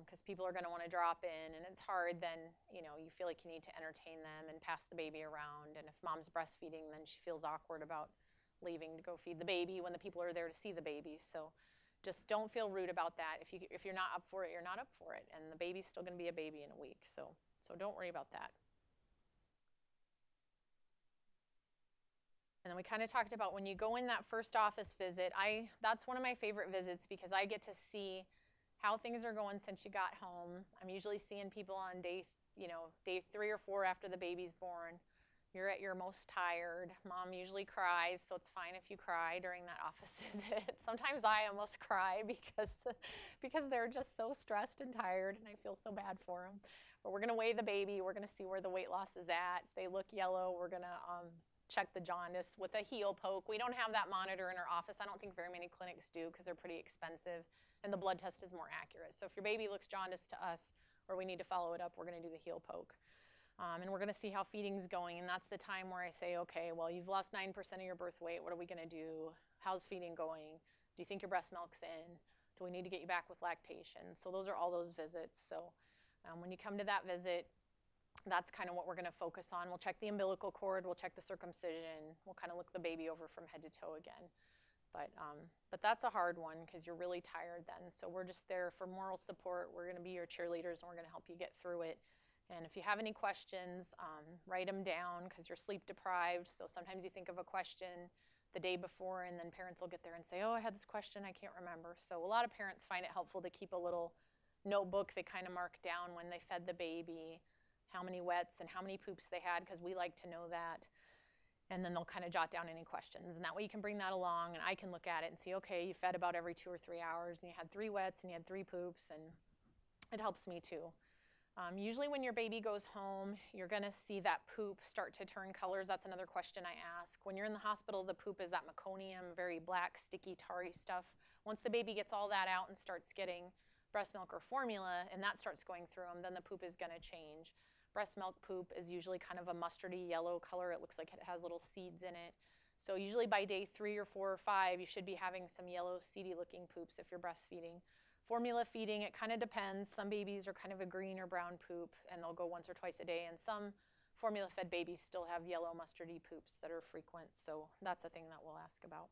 Because people are going to want to drop in, and it's hard. Then you feel like you need to entertain them and pass the baby around. And if mom's breastfeeding, then she feels awkward about leaving to go feed the baby when the people are there to see the baby. So just don't feel rude about that. If you're not up for it, you're not up for it, and the baby's still going to be a baby in a week. So don't worry about that. And then we kind of talked about when you go in that first office visit, that's one of my favorite visits because I get to see how things are going since you got home. I'm usually seeing people on day 3 or 4 after the baby's born. You're at your most tired. Mom usually cries, so it's fine if you cry during that office visit. Sometimes I almost cry because they're just so stressed and tired, and I feel so bad for them. But we're going to weigh the baby. We're going to see where the weight loss is at. If they look yellow, we're going to check the jaundice with a heel poke. We don't have that monitor in our office. I don't think very many clinics do because they're pretty expensive, and the blood test is more accurate. So if your baby looks jaundiced to us or we need to follow it up, we're going to do the heel poke. And we're going to see how feeding's going, and that's the time where I say, okay, well, you've lost 9% of your birth weight. What are we going to do? How's feeding going? Do you think your breast milk's in? Do we need to get you back with lactation? So those are all those visits. So when you come to that visit, that's kind of what we're going to focus on. We'll check the umbilical cord. We'll check the circumcision. We'll kind of look the baby over from head to toe again. But that's a hard one because you're really tired then. So we're just there for moral support. We're going to be your cheerleaders, and we're going to help you get through it. And if you have any questions, write them down because you're sleep deprived. So sometimes you think of a question the day before, and then parents will get there and say, oh, I had this question, I can't remember. So a lot of parents find it helpful to keep a little notebook they kind of mark down when they fed the baby, how many wets and how many poops they had, because we like to know that. And then they'll kind of jot down any questions. And that way you can bring that along, and I can look at it and see, okay, you fed about every 2 or 3 hours, and you had 3 wets, and you had 3 poops, and it helps me too. Usually when your baby goes home, you're going to see that poop start to turn colors. That's another question I ask. When you're in the hospital, the poop is that meconium, very black, sticky, tarry stuff. Once the baby gets all that out and starts getting breast milk or formula, and that starts going through them, then the poop is going to change. Breast milk poop is usually kind of a mustardy yellow color. It looks like it has little seeds in it. So usually by day 3 or 4 or 5, you should be having some yellow, seedy looking poops if you're breastfeeding. Formula feeding, it kind of depends. Some babies are kind of a green or brown poop, and they'll go once or twice a day, and some formula-fed babies still have yellow mustardy poops that are frequent, so that's a thing that we'll ask about.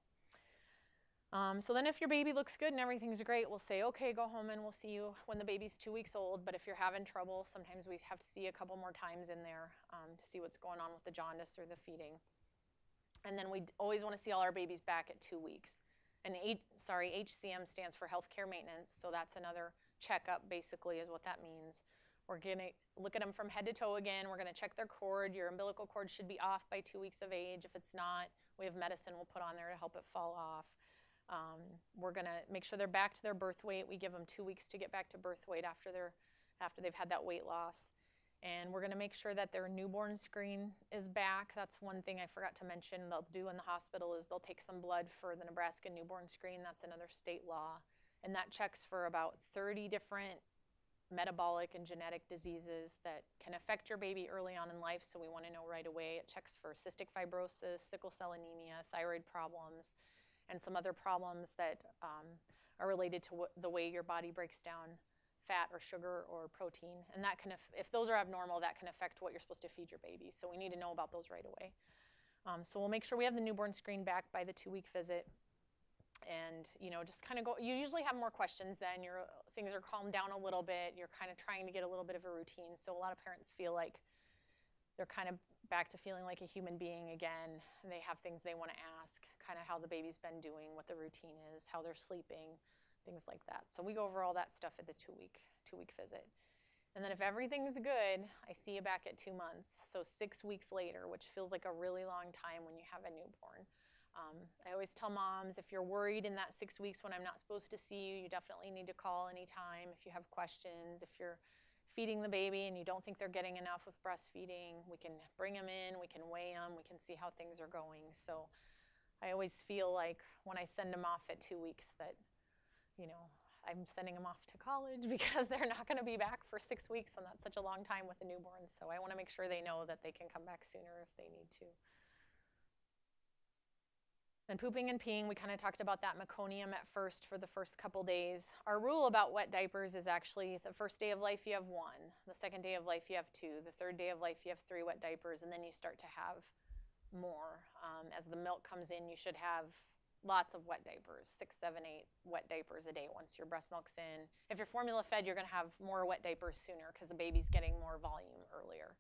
So then if your baby looks good and everything's great, we'll say, okay, go home and we'll see you when the baby's 2 weeks old. But if you're having trouble, sometimes we have to see a couple more times in there to see what's going on with the jaundice or the feeding. And then we always want to see all our babies back at 2 weeks. And HCM stands for healthcare maintenance, so that's another checkup basically is what that means. We're going to look at them from head to toe again. We're going to check their cord. Your umbilical cord should be off by 2 weeks of age. If it's not, we have medicine we'll put on there to help it fall off. We're going to make sure they're back to their birth weight. We give them 2 weeks to get back to birth weight after they've had that weight loss. And we're going to make sure that their newborn screen is back. That's one thing I forgot to mention they'll do in the hospital is they'll take some blood for the Nebraska newborn screen. That's another state law. And that checks for about 30 different metabolic and genetic diseases that can affect your baby early on in life, so we want to know right away. It checks for cystic fibrosis, sickle cell anemia, thyroid problems, and some other problems that are related to the way your body breaks down fat or sugar or protein. And that can, if those are abnormal, that can affect what you're supposed to feed your baby. So we need to know about those right away. So we'll make sure we have the newborn screen back by the 2 week visit. And and, you know, just kind of go, you usually have more questions then, things are calmed down a little bit, you're kind of trying to get a little bit of a routine. So a lot of parents feel like they're kind of back to feeling like a human being again, and they have things they want to ask, kind of how the baby's been doing, what the routine is, how they're sleeping, things like that. So we go over all that stuff at the two-week visit. And then if everything's good, I see you back at 2 months, so 6 weeks later, which feels like a really long time when you have a newborn. I always tell moms, if you're worried in that 6 weeks when I'm not supposed to see you, you definitely need to call anytime if you have questions. If you're feeding the baby and you don't think they're getting enough with breastfeeding, we can bring them in, we can weigh them, we can see how things are going. So I always feel like when I send them off at 2 weeks that, you know, I'm sending them off to college because they're not going to be back for 6 weeks, and that's such a long time with a newborn. So I want to make sure they know that they can come back sooner if they need to. And pooping and peeing, we kind of talked about that meconium at first for the first couple days. Our rule about wet diapers is actually the first day of life you have 1, the second day of life you have 2, the third day of life you have 3 wet diapers, and then you start to have more. As the milk comes in, you should have lots of wet diapers, 6, 7, 8 wet diapers a day once your breast milk's in. If you're formula fed, you're going to have more wet diapers sooner because the baby's getting more volume earlier.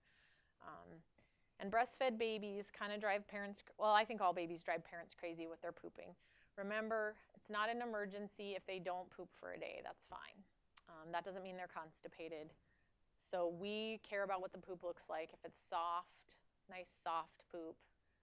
And breastfed babies kind of drive parents, well, I think all babies drive parents crazy with their pooping. Remember, it's not an emergency if they don't poop for a day, that's fine. That doesn't mean they're constipated. So we care about what the poop looks like. If it's soft, nice soft poop,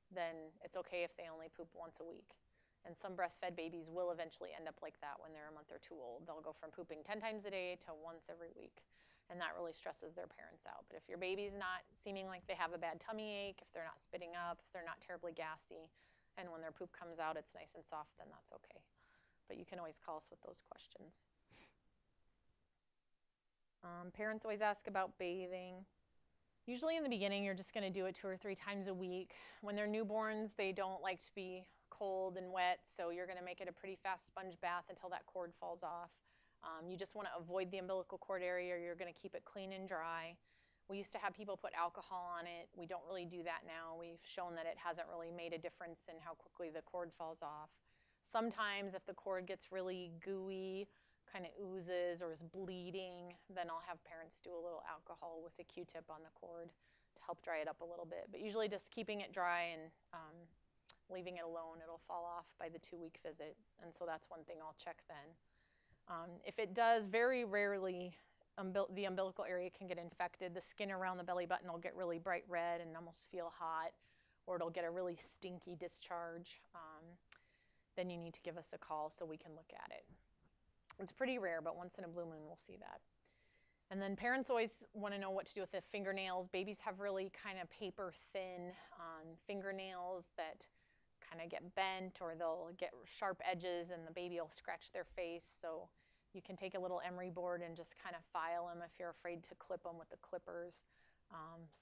then it's okay if they only poop once a week. And some breastfed babies will eventually end up like that when they're a month or 2 old. They'll go from pooping 10 times a day to once every week. And that really stresses their parents out. But if your baby's not seeming like they have a bad tummy ache, if they're not spitting up, if they're not terribly gassy, and when their poop comes out it's nice and soft, then that's okay. But you can always call us with those questions. Parents always ask about bathing. Usually in the beginning you're just going to do it 2 or 3 times a week. When they're newborns, they don't like to be cold and wet, so you're going to make it a pretty fast sponge bath until that cord falls off. You just want to avoid the umbilical cord area. You're going to keep it clean and dry. We used to have people put alcohol on it. We don't really do that now. We've shown that it hasn't really made a difference in how quickly the cord falls off. Sometimes if the cord gets really gooey, kind of oozes or is bleeding, then I'll have parents do a little alcohol with a Q-tip on the cord to help dry it up a little bit. But usually just keeping it dry and leaving it alone, it'll fall off by the 2-week visit. And so that's one thing I'll check then. If it does, very rarely the umbilical area can get infected. The skin around the belly button will get really bright red and almost feel hot, or it'll get a really stinky discharge. Then you need to give us a call so we can look at it. It's pretty rare, but once in a blue moon we'll see that. And then parents always want to know what to do with the fingernails. Babies have really kind of paper thin fingernails that kind of get bent, or they'll get sharp edges and the baby will scratch their face. So you can take a little emery board and just kind of file them if you're afraid to clip them with the clippers.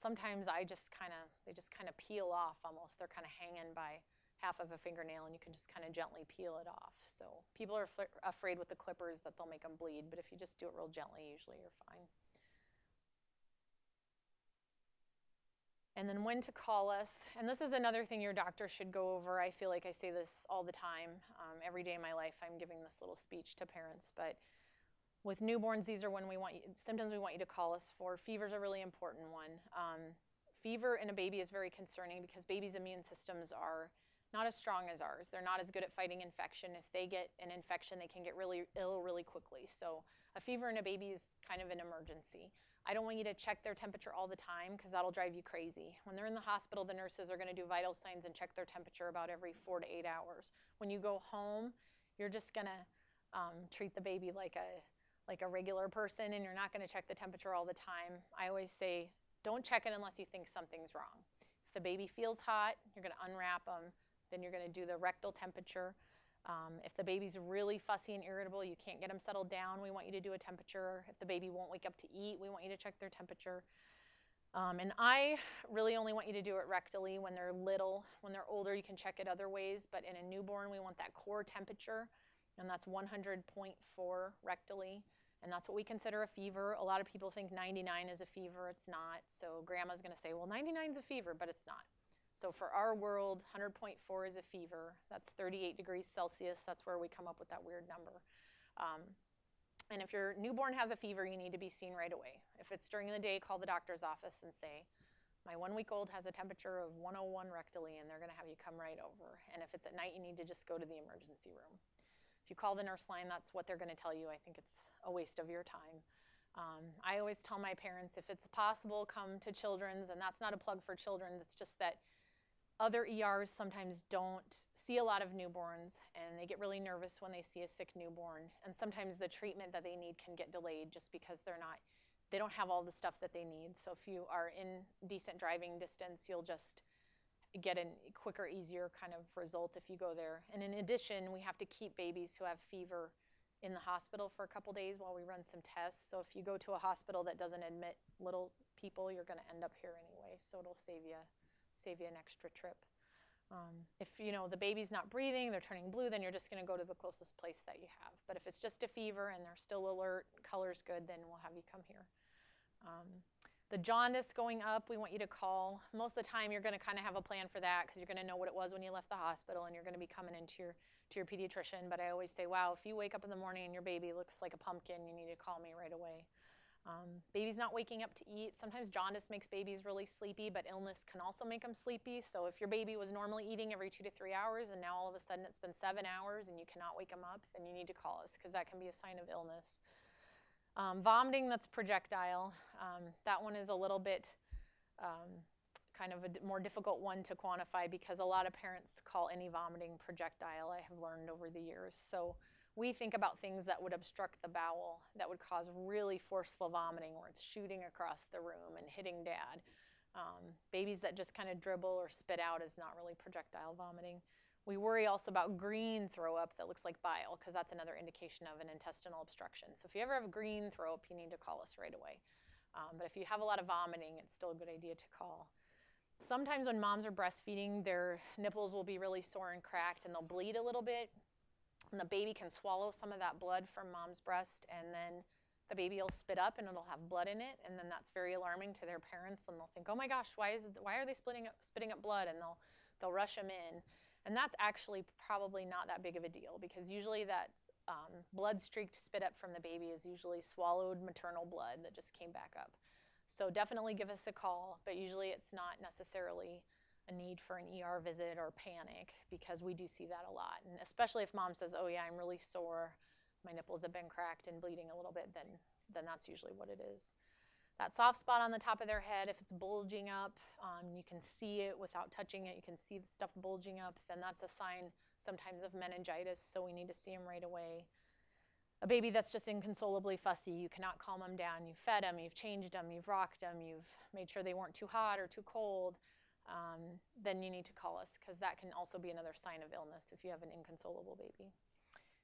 Sometimes they just kind of peel off almost. They're kind of hanging by half of a fingernail and you can just kind of gently peel it off. So people are afraid with the clippers that they'll make them bleed, but if you just do it real gently, usually you're fine. And then when to call us. And this is another thing your doctor should go over. I feel like I say this all the time. Every day of my life I'm giving this little speech to parents. But with newborns, these are when symptoms we want you to call us for. Fever's a really important one. Fever in a baby is very concerning because babies' immune systems are not as strong as ours. They're not as good at fighting infection. If they get an infection, they can get really ill really quickly. So a fever in a baby is kind of an emergency. I don't want you to check their temperature all the time because that'll drive you crazy. When they're in the hospital, the nurses are going to do vital signs and check their temperature about every 4 to 8 hours. When you go home, you're just going to treat the baby like a regular person, and you're not going to check the temperature all the time. I always say, don't check it unless you think something's wrong. If the baby feels hot, you're going to unwrap them. Then you're going to do the rectal temperature. If the baby's really fussy and irritable, you can't get them settled down, we want you to do a temperature. If the baby won't wake up to eat, we want you to check their temperature. And I really only want you to do it rectally when they're little. When they're older, you can check it other ways, but in a newborn, we want that core temperature, and that's 100.4 rectally, and that's what we consider a fever. A lot of people think 99 is a fever. It's not. So grandma's going to say, well, 99 is a fever, but it's not. So for our world, 100.4 is a fever. That's 38 degrees Celsius. That's where we come up with that weird number. And if your newborn has a fever, you need to be seen right away. If it's during the day, call the doctor's office and say, my 1-week-old has a temperature of 101 rectally, and they're going to have you come right over. And if it's at night, you need to just go to the emergency room. If you call the nurse line, that's what they're going to tell you. I think it's a waste of your time. I always tell my parents, if it's possible, come to Children's, and that's not a plug for Children's. It's just that other ERs sometimes don't see a lot of newborns, and they get really nervous when they see a sick newborn. And sometimes the treatment that they need can get delayed just because they don't have all the stuff that they need. So if you are in decent driving distance, you'll just get a quicker, easier kind of result if you go there. And in addition, we have to keep babies who have fever in the hospital for a couple days while we run some tests. So if you go to a hospital that doesn't admit little people, you're going to end up here anyway. So it'll save you an extra trip. If the baby's not breathing, they're turning blue, then you're just going to go to the closest place that you have. But if it's just a fever and they're still alert, color's good, then we'll have you come here. The jaundice going up, we want you to call. Most of the time you're going to kind of have a plan for that because you're going to know what it was when you left the hospital, and you're going to be coming into your pediatrician. But I always say, wow, if you wake up in the morning and your baby looks like a pumpkin, you need to call me right away. Baby's not waking up to eat. Sometimes jaundice makes babies really sleepy, but illness can also make them sleepy. So if your baby was normally eating every 2 to 3 hours and now all of a sudden it's been 7 hours and you cannot wake them up, then you need to call us because that can be a sign of illness. Vomiting that's projectile, that one is a little bit kind of a more difficult one to quantify because a lot of parents call any vomiting projectile, I have learned over the years. So we think about things that would obstruct the bowel, that would cause really forceful vomiting where it's shooting across the room and hitting dad. Babies that just kind of dribble or spit out is not really projectile vomiting. We worry also about green throw up that looks like bile because that's another indication of an intestinal obstruction. So if you ever have green throw up, you need to call us right away. But if you have a lot of vomiting, it's still a good idea to call. Sometimes when moms are breastfeeding, their nipples will be really sore and cracked and they'll bleed a little bit. And the baby can swallow some of that blood from mom's breast, and then the baby will spit up and it'll have blood in it, and then that's very alarming to their parents, and they'll think, oh my gosh, why are they spitting up blood, and they'll rush them in. And that's actually probably not that big of a deal because usually that blood-streaked spit up from the baby is usually swallowed maternal blood that just came back up. So definitely give us a call, but usually it's not necessarily a need for an ER visit or panic because we do see that a lot. And especially if mom says, oh yeah, I'm really sore, my nipples have been cracked and bleeding a little bit, then that's usually what it is. That soft spot on the top of their head, if it's bulging up, you can see it without touching it, you can see the stuff bulging up, then that's a sign sometimes of meningitis, so we need to see them right away. A baby that's just inconsolably fussy, you cannot calm them down. You've fed them, you've changed them, you've rocked them, you've made sure they weren't too hot or too cold, then you need to call us because that can also be another sign of illness if you have an inconsolable baby.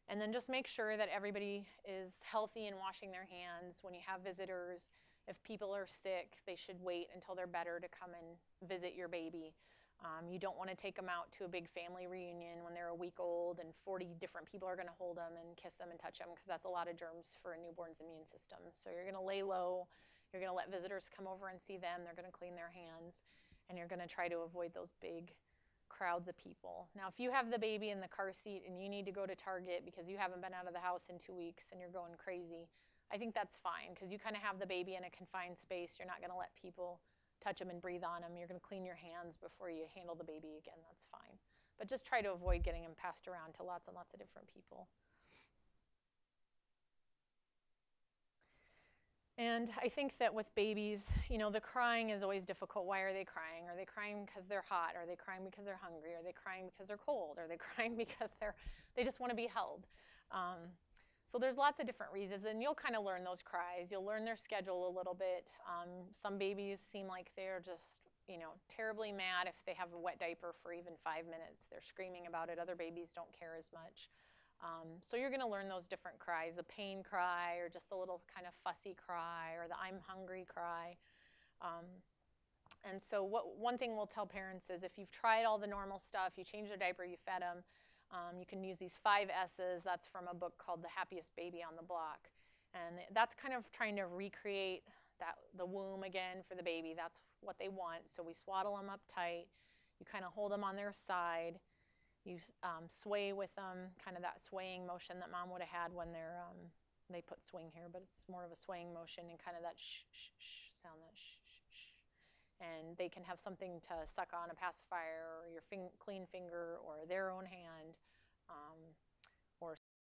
And then just make sure that everybody is healthy and washing their hands. When you have visitors, if people are sick, they should wait until they're better to come and visit your baby. You don't want to take them out to a big family reunion when they're a week old and 40 different people are going to hold them and kiss them and touch them because that's a lot of germs for a newborn's immune system. So you're going to lay low, you're going to let visitors come over and see them, they're going to clean their hands, and you're going to try to avoid those big crowds of people. Now, if you have the baby in the car seat and you need to go to Target because you haven't been out of the house in 2 weeks and you're going crazy, I think that's fine because you kind of have the baby in a confined space. You're not going to let people touch them and breathe on them. You're going to clean your hands before you handle the baby again. That's fine. But just try to avoid getting them passed around to lots and lots of different people. And I think that with babies, the crying is always difficult. Why are they crying? Are they crying because they're hot? Are they crying because they're hungry? Are they crying because they're cold? Are they crying because they just want to be held? So there's lots of different reasons, and you'll kind of learn those cries. You'll learn their schedule a little bit. Some babies seem like they're just, terribly mad if they have a wet diaper for even 5 minutes. They're screaming about it. Other babies don't care as much. So you're going to learn those different cries, the pain cry or just a little kind of fussy cry or the I'm hungry cry. And so one thing we'll tell parents is if you've tried all the normal stuff, you changed their diaper, you fed them, you can use these 5 S's. That's from a book called The Happiest Baby on the Block. And that's kind of trying to recreate the womb again for the baby. That's what they want. So we swaddle them up tight. You kind of hold them on their side. You sway with them, kind of that swaying motion that mom would have had when they put swing here, but it's more of a swaying motion and kind of that shh, shh, shh sound, that shh, shh, shh. And they can have something to suck on, a pacifier or your clean finger or their own hand.